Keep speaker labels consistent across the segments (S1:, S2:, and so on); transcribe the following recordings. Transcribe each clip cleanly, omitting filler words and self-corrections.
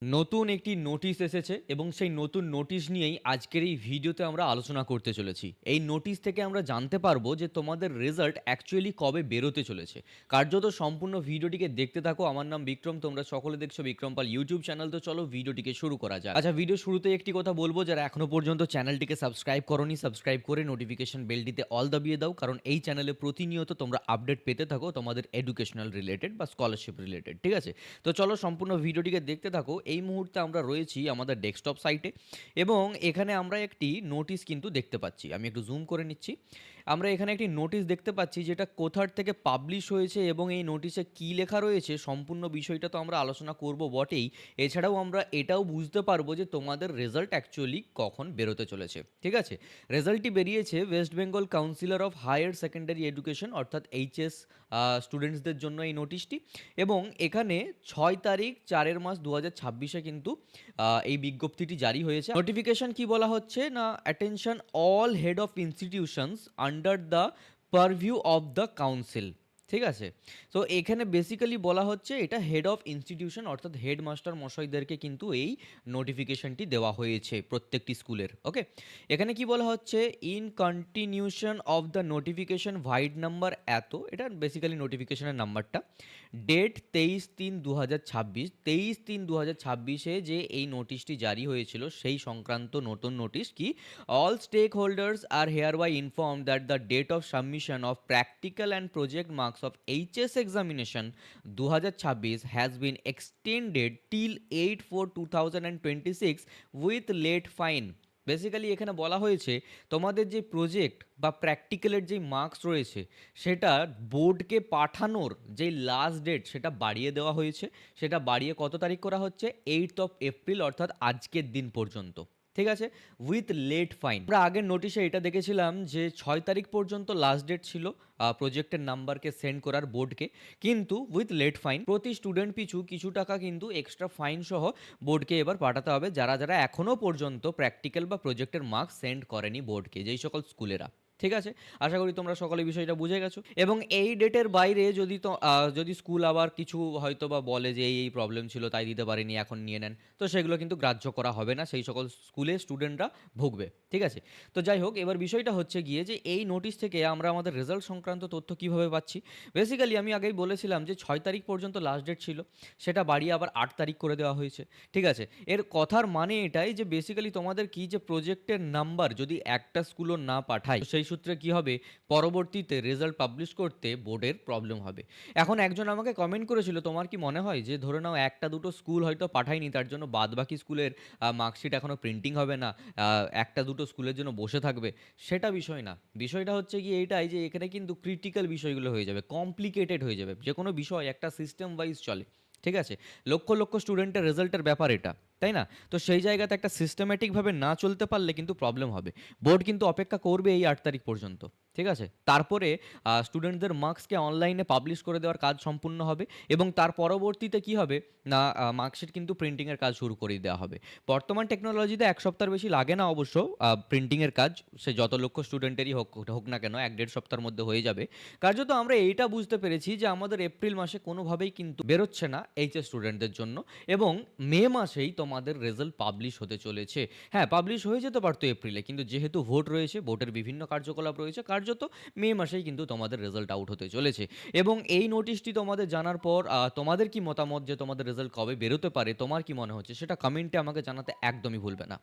S1: নতুন একটি নোটিশ এসেছে এবং সেই নতুন নোটিশ নিয়েই আজকের এই ভিডিওতে আমরা আলোচনা করতে চলেছি। এই নোটিশ থেকে আমরা জানতে পারবো যে তোমাদের রেজাল্ট অ্যাকচুয়ালি কবে বেরোতে চলেছে। কার্যত সম্পূর্ণ ভিডিওটিকে দেখতে থাকো। আমার নাম বিক্রম, তোমরা সকলে দেখছো বিক্রম পাল ইউটিউব চ্যানেল। তো চলো ভিডিওটিকে শুরু করা যাক। আচ্ছা, ভিডিও শুরুতেই একটি কথা বলবো, যারা এখনো পর্যন্ত চ্যানেলটিকে সাবস্ক্রাইব করোনি, সাবস্ক্রাইব করে নোটিফিকেশন বেলটিতে অল দাবিয়ে দাও, কারণ এই চ্যানেলে প্রতিনিয়ত তোমরা আপডেট পেতে থাকো তোমাদের এডুকেশনাল রিলেটেড বা স্কলারশিপ রিলেটেড। ঠিক আছে, তো চলো সম্পূর্ণ ভিডিওটিকে দেখতে থাকো। এই মুহূর্তে আমরা রয়েছি আমাদের ডেস্কটপ সাইটে এবং এখানে আমরা একটি নোটিশ কিন্তু দেখতে পাচ্ছি। আমি একটু জুম করে নিচ্ছি। আমরা এখানে একটি নোটিশ দেখতে পাচ্ছি যেটা কোথার থেকে পাবলিশ হয়েছে এবং এই নোটিশে কী লেখা রয়েছে সম্পূর্ণ বিষয়টা তো আমরা আলোচনা করব বটেই। এছাড়াও আমরা এটাও বুঝতে পারবো যে তোমাদের রেজাল্ট অ্যাকচুয়ালি কখন বেরোতে চলেছে। ঠিক আছে, রেজাল্টটি বেরিয়েছে West Bengal councillor of higher secondary education অর্থাৎ এইচএস স্টুডেন্টসদের জন্য এই নোটিশটি। এবং এখানে 6 তারিখ 4 মাস 2026-এ কিন্তু এই বিজ্ঞপ্তিটি জারি হয়েছে। নোটিফিকেশন কি বলা হচ্ছে না, attention all head of institutions under the পারভিউ of the council. ঠিক আছে, তো এখানে বেসিক্যালি বলা হচ্ছে এটা হেড অফ ইনস্টিটিউশন অর্থাৎ হেডমাস্টার মশাইদেরকে কিন্তু এই নোটিফিকেশনটি দেওয়া হয়েছে প্রত্যেকটি স্কুলের। ওকে, এখানে কি বলা হচ্ছে, in continuation of the notification vide number এত, এটা বেসিক্যালি নোটিফিকেশনের নাম্বারটা, ডেট 23/3/2026, 23/3/2026-এ যে এই নোটিশটি জারি হয়েছিল সেই সংক্রান্ত নতুন নোটিশ কি, all stakeholders are hereby inform that the date of submission of practical and project marks of HS examination 2026 has been extended till 8/4/2026 with late fine. Basically এখানে বলা হয়েছে তোমাদের যে প্রজেক্ট বা প্র্যাকটিক্যালের যে মার্কস রয়েছে সেটা বোর্ডকে পাঠানোর যে লাস্ট ডেট সেটা বাড়িয়ে দেওয়া হয়েছে। সেটা বাড়িয়ে কত তারিখ করা হচ্ছে, 8 এপ্রিল অর্থাৎ আজকের দিন পর্যন্ত। ঠিক আছে, উইথ লেট ফাইন। আমরা আগের নোটিশে এটা দেখেছিলাম যে 6 তারিখ পর্যন্ত লাস্ট ডেট ছিল প্রজেক্টের নাম্বারকে সেন্ড করার বোর্ডকে, কিন্তু উইথ লেট ফাইন প্রতি স্টুডেন্ট পিছু কিছু টাকা কিন্তু এক্সট্রা ফাইন সহ বোর্ডকে এবার পাঠাতে হবে, যারা যারা এখনও পর্যন্ত প্র্যাকটিক্যাল বা প্রজেক্টের মার্কস সেন্ড করেনি বোর্ডকে, যেই সকল স্কুলেরা। ঠিক আছে, আশা করি তোমরা সকলে বিষয়টা বুঝে গেছো। এবং এই ডেটের বাইরে যদি তো যদি স্কুল আবার কিছু হয়তো বা বলে যে এই প্রবলেম ছিল তাই দিতে পারিনি এখন নিয়ে নেন, তো সেগুলো কিন্তু গ্রাহ্য করা হবে না, সেই সকল স্কুলে স্টুডেন্টরা ভুগবে। ঠিক আছে, তো যাই হোক, এবার বিষয়টা হচ্ছে গিয়ে যে এই নোটিশ থেকে আমরা আমাদের রেজাল্ট সংক্রান্ত তথ্য কিভাবে পাচ্ছি। বেসিক্যালি আমি আগেই বলেছিলাম যে 6 তারিখ পর্যন্ত লাস্ট ডেট ছিল, সেটা বাড়িয়ে আবার 8 তারিখ করে দেওয়া হয়েছে। ঠিক আছে, এর কথার মানে এটাই যে বেসিক্যালি তোমাদের কি যে প্রজেক্টের নাম্বার যদি একটা স্কুলও না পাঠায়, সেই সূত্রে কি হবে, পরবর্তীতে রেজাল্ট পাবলিশ করতে বোর্ডের প্রবলেম হবে। এখন একজন আমাকে কমেন্ট করেছিল, তোমার কি মনে হয় যে ধরে নাও একটা দুটো স্কুল হয়তো পাঠায়নি, তার জন্য বাদ বাকি স্কুলের মার্কশিট এখনও প্রিন্টিং হবে না, একটা দুটো স্কুলের জন্য বসে থাকবে? সেটা বিষয় না। বিষয়টা হচ্ছে কি এইটাই যে এখানে কিন্তু ক্রিটিক্যাল বিষয়গুলো হয়ে যাবে, কমপ্লিকেটেড হয়ে যাবে। যে কোনো বিষয় একটা সিস্টেম ওয়াইজ চলে। ঠিক আছে, লক্ষ লক্ষ স্টুডেন্টের রেজাল্টের ব্যাপার এটা, তাই না? তো সেই জায়গাতে একটা সিস্টেম্যাটিকভাবে না চলতে পারলে কিন্তু প্রবলেম হবে। বোর্ড কিন্তু অপেক্ষা করবে এই 8 তারিখ পর্যন্ত। ঠিক আছে, তারপরে স্টুডেন্টদের মার্কসকে অনলাইনে পাবলিশ করে দেওয়ার কাজ সম্পূর্ণ হবে এবং তার পরবর্তীতে কি হবে না, মার্কশিট কিন্তু প্রিন্টিংয়ের কাজ শুরু করে দেওয়া হবে। বর্তমান টেকনোলজিতে 1 সপ্তাহের বেশি লাগে না অবশ্য প্রিন্টিংয়ের কাজ, সে যত লক্ষ স্টুডেন্টেরই হোক হোক না কেন, 1-1.5 সপ্তাহের মধ্যে হয়ে যাবে। কার্যত আমরা এইটা বুঝতে পেরেছি যে আমাদের এপ্রিল মাসে কোনোভাবেই কিন্তু বেরোচ্ছে না এইচএস স্টুডেন্টদের জন্য, এবং মে মাসেই তোমাদের রেজাল্ট পাবলিশ হতে চলেছে। হ্যাঁ, পাবলিশ হয়ে যেতে পারতো এপ্রিলে, কিন্তু যেহেতু ভোট রয়েছে, ভোটের বিভিন্ন কার্যকলাপ রয়েছে, কার্যত মে মাসেই কিন্তু তোমাদের রেজাল্ট আউট হতে চলেছে। এবং এই নোটিশটি তোমাদের জানার পর তোমাদের কি মতামত, যে তোমাদের রেজাল্ট কবে বেরোতে পারে, তোমার কি মনে হচ্ছে সেটা কমেন্টে আমাকে জানাতে একদমই ভুলবে না।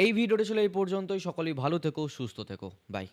S1: এই ভিডিওটা ছিল এই পর্যন্তই। সকলেই ভালো থেকো, সুস্থ থেকো, বাই।